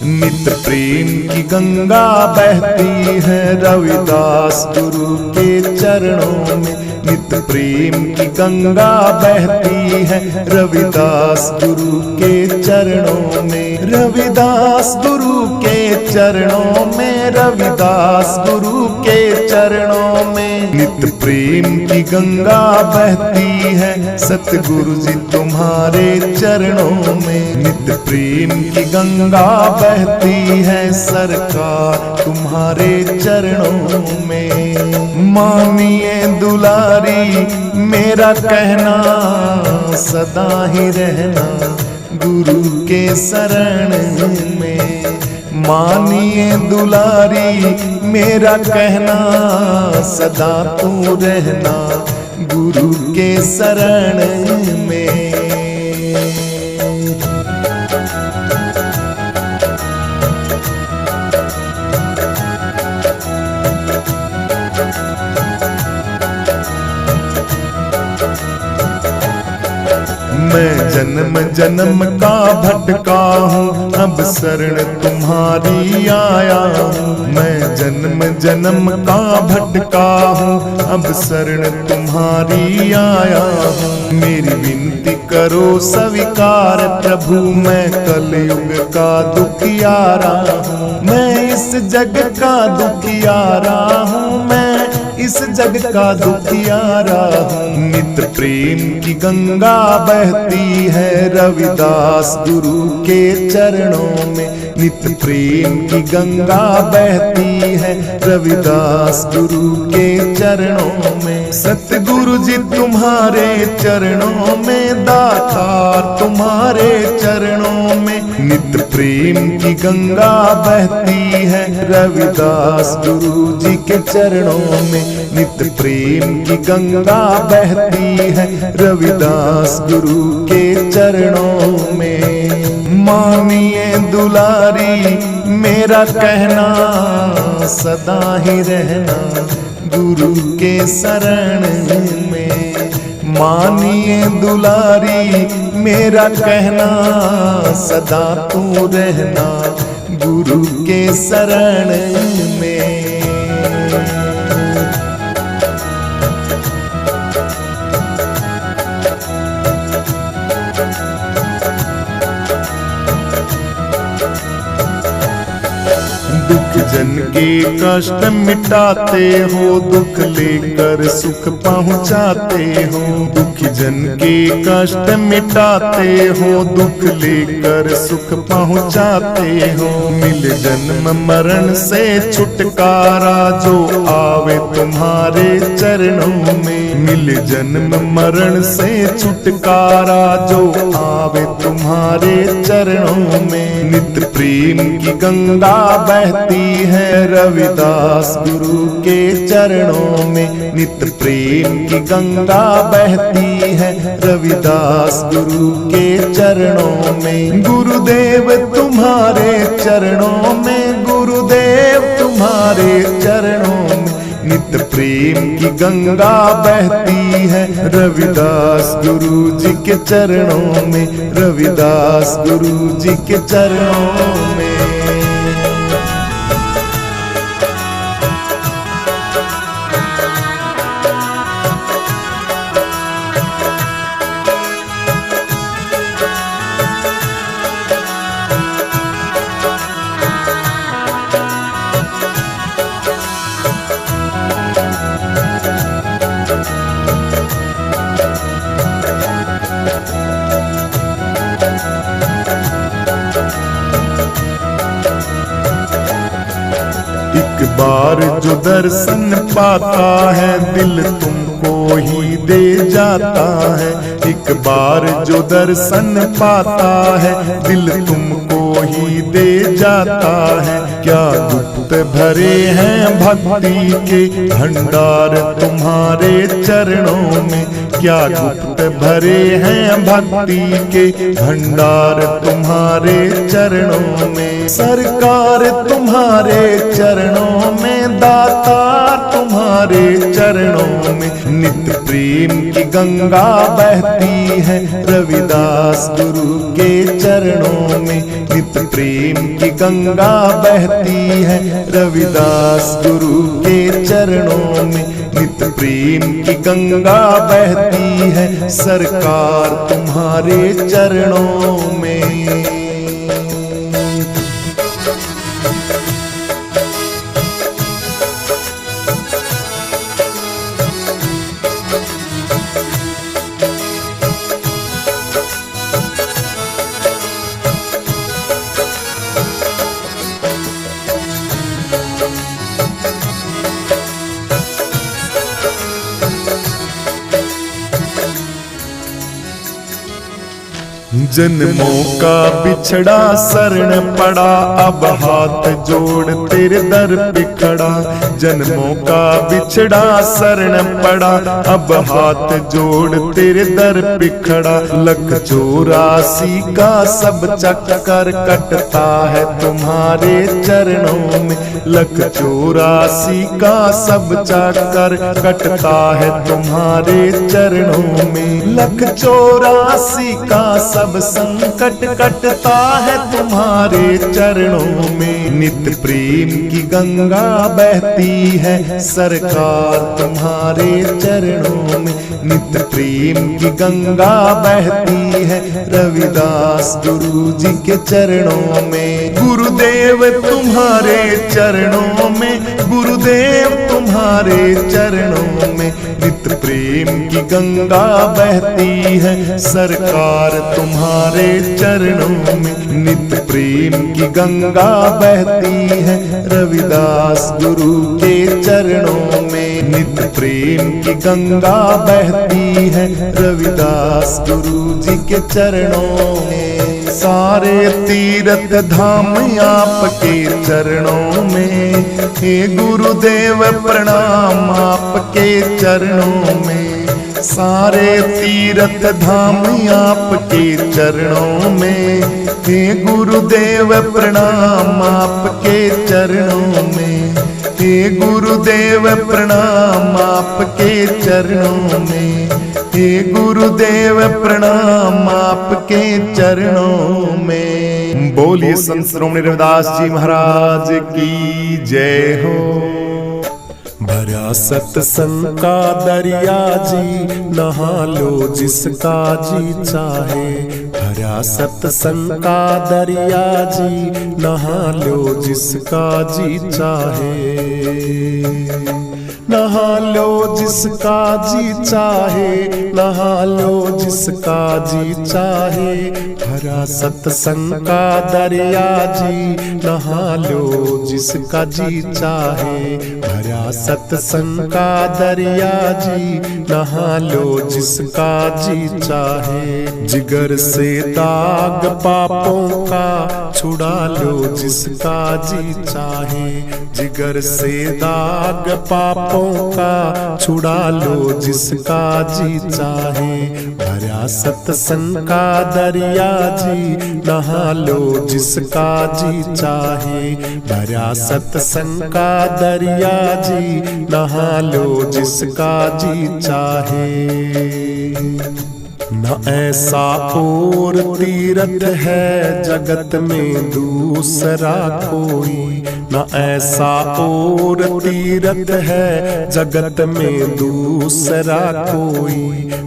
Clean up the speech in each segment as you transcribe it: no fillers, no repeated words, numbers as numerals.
नित प्रेम की गंगा बहती है रविदास गुरु के चरणों में। नित प्रेम की गंगा बहती है रविदास गुरु के चरणों में। रविदास गुरु के चरणों में, रविदास गुरु के चरणों में। नित प्रेम की गंगा बहती है सतगुरु जी तुम्हारे चरणों में। नित प्रेम की गंगा बहती है सरकार तुम्हारे चरणों में। मानिए दुलारी मेरा कहना, सदा ही रहना गुरु के शरण में। मानिए दुलारी मेरा कहना, सदा तू रहना गुरु के शरण में। मैं जन्म जन्म का भटका हूँ, अब शरण तुम्हारी आया हूँ। मैं जन्म जन्म का भटका हूँ, अब शरण तुम्हारी आया हूँ। मेरी विनती करो स्वीकार प्रभु, मैं कलयुग का दुखियारा हूँ। मैं इस जग का दुखियारा हूँ, मैं इस जग का दुखियारा हूँ। नित प्रेम की गंगा बहती है रविदास गुरु के चरणों में। नित प्रेम की गंगा बहती है रविदास गुरु के चरणों में। सतगुरु जी तुम्हारे चरणों में, दातार तुम्हारे चरणों में। नित प्रेम की गंगा बहती है रविदास गुरु जी के चरणों में। नित प्रेम की गंगा बहती है रविदास गुरु के चरणों में। मानिए दुलारी मेरा कहना, सदा ही रहना गुरु के शरण में। मानिए दुलारी मेरा कहना, सदा तू रहना गुरु के शरण में। दुख जन के कष्ट मिटाते हो, दुख लेकर सुख पहुँचाते हो। दुख जन के कष्ट मिटाते हो, दुख लेकर सुख पहुँचाते हो। मिल जन्म मरण से छुटकारा जो आवे तुम्हारे चरणों में। मिल जन्म मरण से छुटकारा जो आवे तुम्हारे चरणों में। नित प्रेम की गंगा बहती है रविदास गुरु के चरणों में। नित प्रेम की गंगा बहती है रविदास गुरु के चरणों में। गुरुदेव तुम्हारे चरणों में, गुरुदेव तुम्हारे चरणों में। नित प्रेम की गंगा बहती है रविदास गुरु जी के चरणों में। रविदास गुरु जी के चरणों में। एक बार जो दर्शन पाता है दिल तुमको ही दे जाता है। एक बार जो दर्शन पाता है दिल तुमको ही दे जाता है। क्या गुप्त भरे हैं भक्ति के भंडार तुम्हारे चरणों में। क्या गुप्त भरे हैं भक्ति के भंडार तुम्हारे चरणों में। सरकार तुम्हारे चरणों में, दातार तुम्हारे चरणों में, नित्य प्रेम की गंगा बहती है रविदास गुरु के चरणों में, नित्य प्रेम की गंगा बहती है रविदास गुरु के चरणों में, नित्य प्रेम की गंगा बहती है सरकार तुम्हारे चरणों में। जन्मों का बिछड़ा शरण पड़ा, अब हाथ जोड़ तेरे दर पे खड़ा। जन्मों का बिछड़ा शरण पड़ा, अब हाथ जोड़ तेरे दर पे खड़ा। 1,84 का सब चक्कर कटता है तुम्हारे चरणों में, 1,84 का सब चक्कर कटता है तुम्हारे चरणों में, 1,84 का सब संकट कटता है तुम्हारे चरणों में। नित्य प्रेम की गंगा बहती है सरकार तुम्हारे चरणों में, नित्य प्रेम की गंगा बहती है रविदास गुरु जी के चरणों में। गुरुदेव तुम्हारे चरणों में, गुरुदेव तुम्हारे चरणों में, नित्य प्रेम की गंगा बहती है सरकार तुम्हारे चरणों में, नित्य प्रेम की गंगा बहती है रविदास गुरु के चरणों में, नित्य प्रेम की गंगा बहती है रविदास गुरु जी के चरणों में। सारे तीर्थ धाम आपके चरणों में, हे गुरुदेव प्रणाम आपके चरणों में। सारे तीर्थ धाम आपके चरणों में, हे गुरुदेव प्रणाम आपके चरणों में, हे गुरुदेव प्रणाम आपके चरणों में, हे गुरुदेव प्रणाम आपके चरणों में। बोलिए संत शिरोमणि रविदास जी महाराज की जय हो। भरा सत्संग का दरिया जी, नहा लो जिसका जी चाहे। भरा सत्संग का दरिया जी, नहा लो जिसका जी चाहे। नहा लो जिसका जी चाहे, नहा लो जिसका जी चाहे। भरा सत्संग का दरिया जी, नहा लो जिसका जी चाहे। भरा सत्संग का दरिया जी, नहा लो जिसका जी चाहे। जिगर से दाग पापों का छुड़ा लो जिसका जी चाहे। जिगर से दाग पापों का छुड़ा लो जिसका जी चाहे। भरा सत्संग का दरिया जी, नहा लो जिसका जी चाहे। भरा सत्संग का दरिया जी, नहा लो जिसका जी चाहे। न ऐसा और तीर्थ है जगत में दूसरा कोई, न ऐसा और तीर्थ है जगत में दूसरा कोई।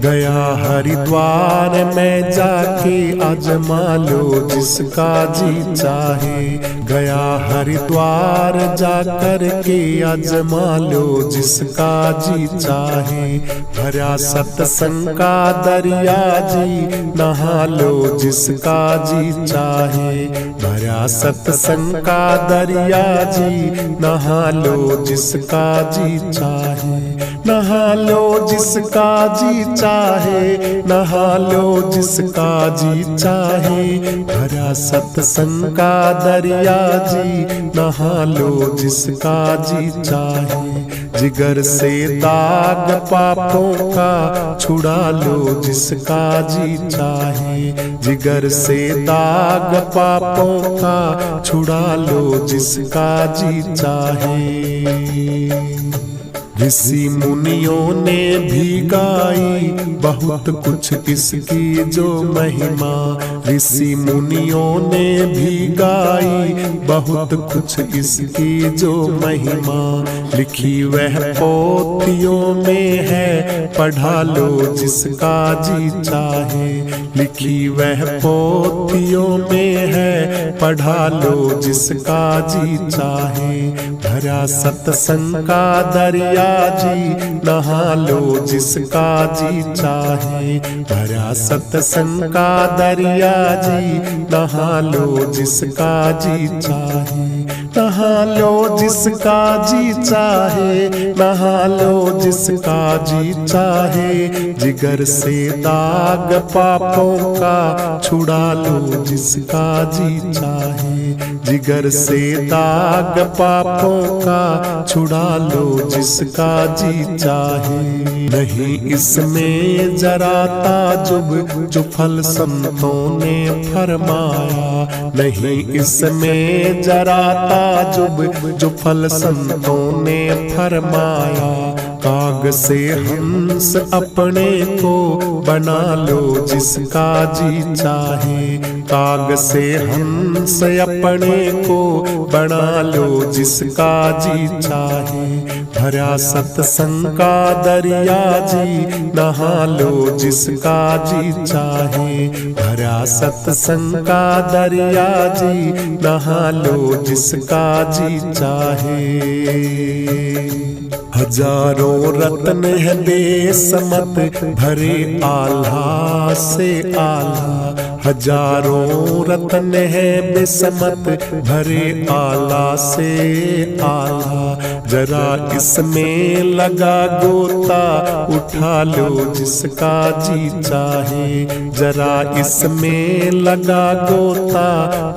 गया हरिद्वार में जाके आजमा लो जिसका जी चाहे। गया हरिद्वार जाकर के आजमा लो जिसका जी चाहे। भरा सत्संग का दरिया जी, नहा लो जिसका जी चाहे। भरा सत्संग का दरिया जी, नहा लो जिसका जी चाहे। नहा लो जिसका जी चाहे, नहा लो जिसका जी चाहे। भरा सत्संग का दरिया जी, नहा लो जिसका जी चाहे। जिगर से दाग पापों का छुड़ा लो जिसका जी चाहे। जिगर से दाग पापों का छुड़ा लो जिसका जी चाहे। ऋषि मुनियों ने भी गाई बहुत कुछ इसकी जो महिमा। ऋषि मुनियों ने भी गाई बहुत कुछ इसकी जो महिमा। लिखी वह पोथियों में है, पढ़ा लो जिसका जी चाहे। लिखी वह पोथियों में है, पढ़ा लो जिसका जी चाहे। भरा सत्संग का दरिया जी, नहा लो जिसका जी चाहे। भरा सत्संग का दरिया जी, नहा लो जिसका जी चाहे। नहा लो जिसका जी चाहे, नहा लो जिसका जी चाहे। जिगर से दाग पापों का छुड़ा लो जिसका जी चाहे। जिगर से दाग पापों का छुड़ा लो जिसका जी चाहे। नहीं इसमें जरा ताजुब जो फल संतों ने फरमाया। नहीं इसमें जरा ताजुब जो फल संतों ने फरमाया। काग से हंस अपने को बना लो जिसका जी चाहे। काग से हंस अपने को बना लो जिसका जी चाहे। भरा सत्संग का दरिया जी, नहा लो जिसका जी चाहे। भरा सत्संग का दरिया जी, नहा लो जिसका जी चाहे। हजारों रत्न है बेसमत भरे आल्हा से आला। हजारों रत्न है बेसमत भरे आला से आला। जरा इसमें लगा गोता, उठा लो जिसका जी चाहे। जरा इसमें लगा गोता,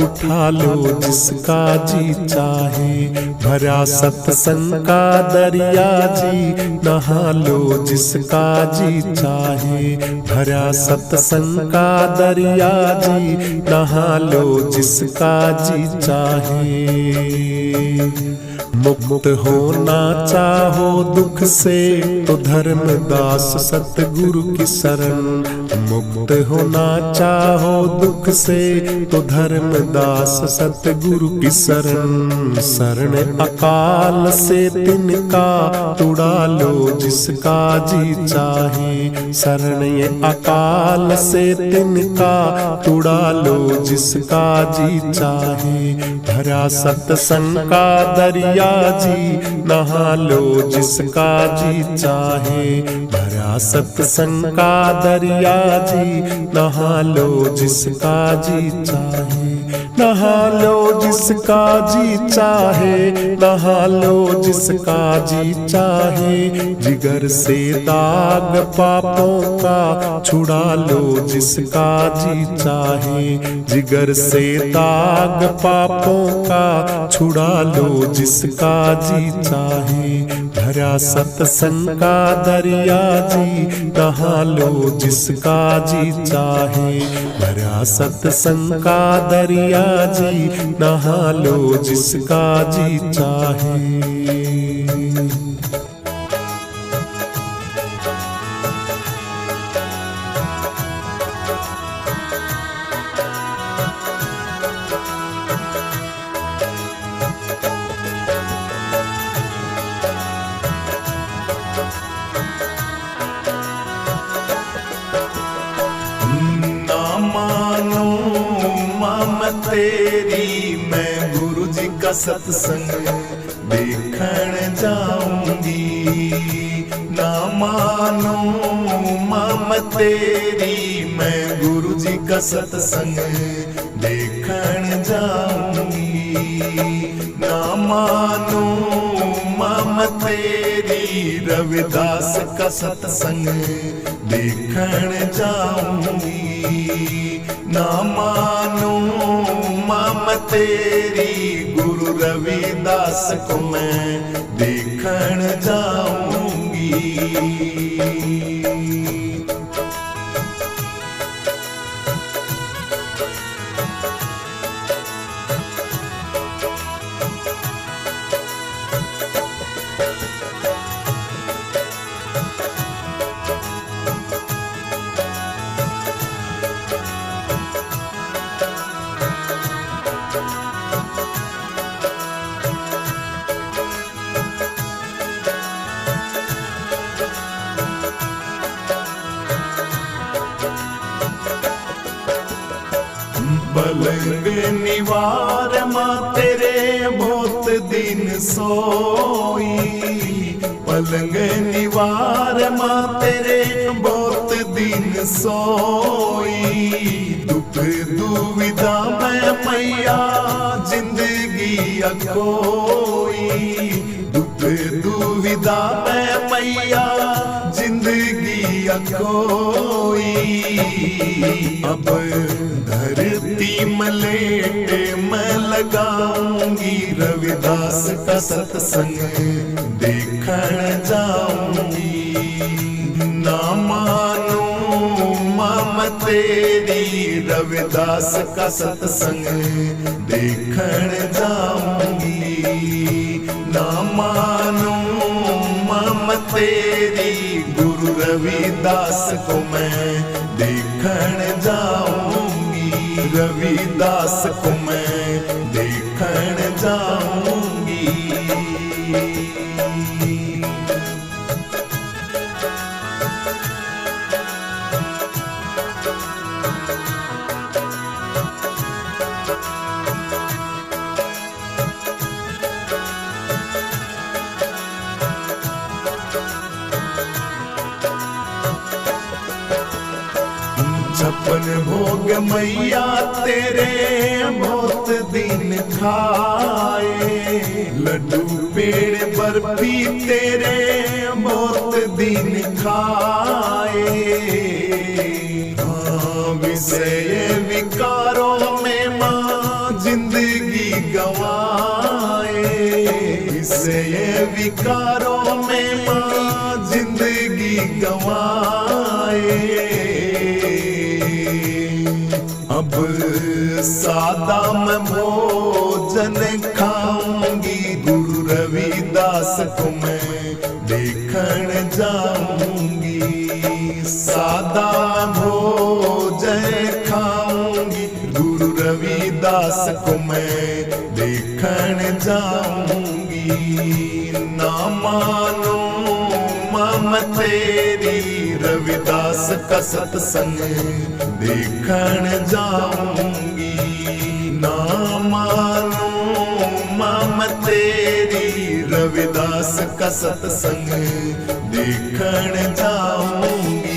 उठा लो जिसका जी चाहे। भरा सत्संग का दरिया जी, नहा लो जिसका जी चाहे। भरा सत्संग का दरिया जी, नहा लो जिसका जी चाहे। मुक्त होना चाहो दुख से तो धर्मदास सतगुरु की शरण। मुक्त होना चाहो दुख से तो धर्मदास सतगुरु की शरण। शरण अकाल से तिनका तुड़ा लो जिसका जी चाहे। शरण ये अकाल से तिनका तुड़ा लो जिसका जी चाहे। भरा सत्संग का दरिया जी, नहा लो जिसका जी चाहे। भरा सत्संग का दरिया जी, नहा लो जिसका जी चाहे। नहा लो जिसका जी चाहे। नहा लो जिसका जी चाहे। जिगर से दाग पापों का छुड़ा लो जिसका जी चाहे। जिगर से दाग पापों का छुड़ा लो जिसका जी चाहे। भरा सत्संग का दरिया जी, नहा लो जिसका जी चाहे। भरा सत्संग का दरिया जी, नहा लो जिसका जी चाहे। तेरी मैं गुरु जी का सत्संग देखण जाऊंगी। ना मानो माम तेरी मैं गुरु जी का सत्संग देखण जाऊंगी। ना मानो माम तेरी रविदास का सत्संग देखण जाऊंगी। ना मानो माम तेरी गुरु रविदास को मैं देखण जाऊंगी। पलंग निवार माँ तेरे बहुत दिन सोई, पलंग निवार माँ तेरे बहुत दिन सोई। दुख दुविधा में मैया जिंदगी अखोई, दुख दुविधा में मैया जिंदगी अखोई। अब धरती मलेट मैं लगाऊंगी, रविदास का सत्संग देखण जाऊंगी। ना मानू मम तेरी, रविदास का सत्संग देखण जाऊंगी। ना मानू मम तेरी, गुरु रविदास को मैं देखण जाऊंगी, रविदास को मैं देखण जाऊंगी। छप्पन भोग मैया तेरे बहुत दिन खाए, लड्डू पेड़ बर्फी तेरे बहुत दिन खाए। विषय विकारों में माँ जिंदगी गवाए, विषय विकारों में माँ जिंदगी गवाए। अब सादा मैं भोजन खाऊंगी, गुरु रविदास को मैं देखण जाऊंगी। सादा भोजन खाऊंगी, गुरु रविदास को मैं देखण जाऊंगी। ना मानो मम तेरी, रविदास का सत्संग देखण जाऊंगी। ना मानो मम तेरी, रविदास का सत्संग देखण जाऊंगी।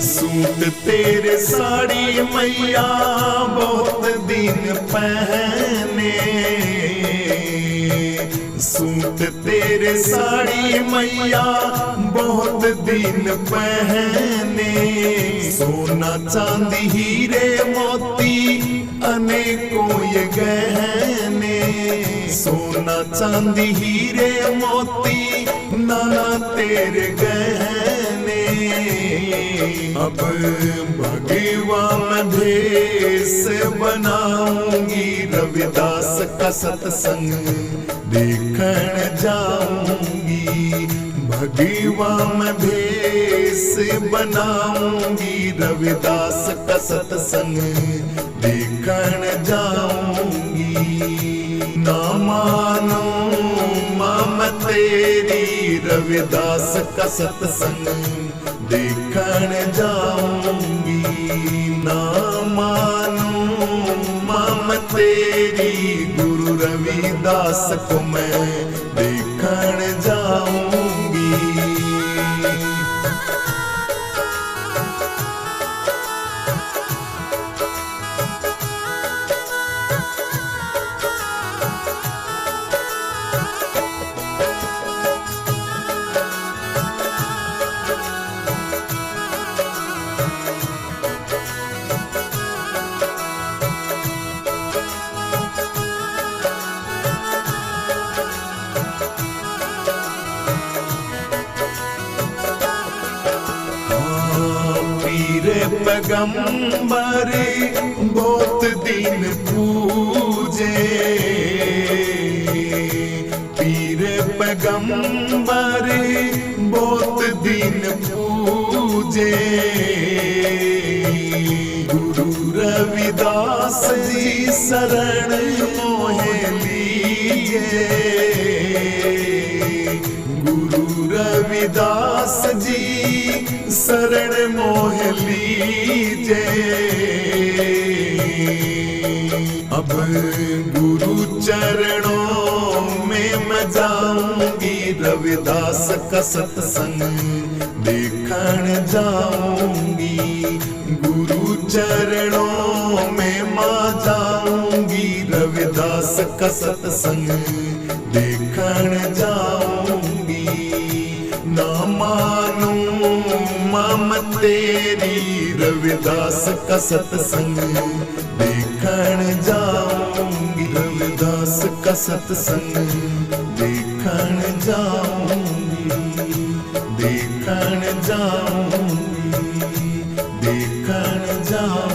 सूट तेरे साड़ी मैया बहुत दिन पहने, सूट तेरे साड़ी मैया बहुत दिन पहने। सोना चांदी हीरे मोती अनेकों ये गहने, सोना चांदी हीरे मोती नाना तेरे गहने। अब भगवा मैं भेष बनाऊंगी, रविदास का सत्संग देखण जाऊंगी। भगवा मैं भेष बनाऊंगी, रविदास का सत्संग देखण जाऊंगी। ना मानो मम तेरी, रविदास का सत्संग देखण जाऊंगी। ना मानो मम तेरी, गुरु रविदास को मैं देखण जाऊंगी। पैगंबर बहुत दिन पूजे, पीर पैगंबर बहुत दिन पूजे। गुरु रविदास जी शरण मोहे लीजे, गुरु रविदास जी शरण मोह लीजे। अब गुरु चरणों में मैं जाऊंगी, रविदास का सत्संग देखण जाऊंगी। गुरु चरणों में मैं जाऊंगी, रविदास का सत्संग देखण जाऊंगी। ना मानूं मैं तेरी, रविदास का सत्संग देखण जाऊंगी, रविदास का सत्संग देखण जाऊंगी, देखण जाऊंगी, देखण जाऊंगी।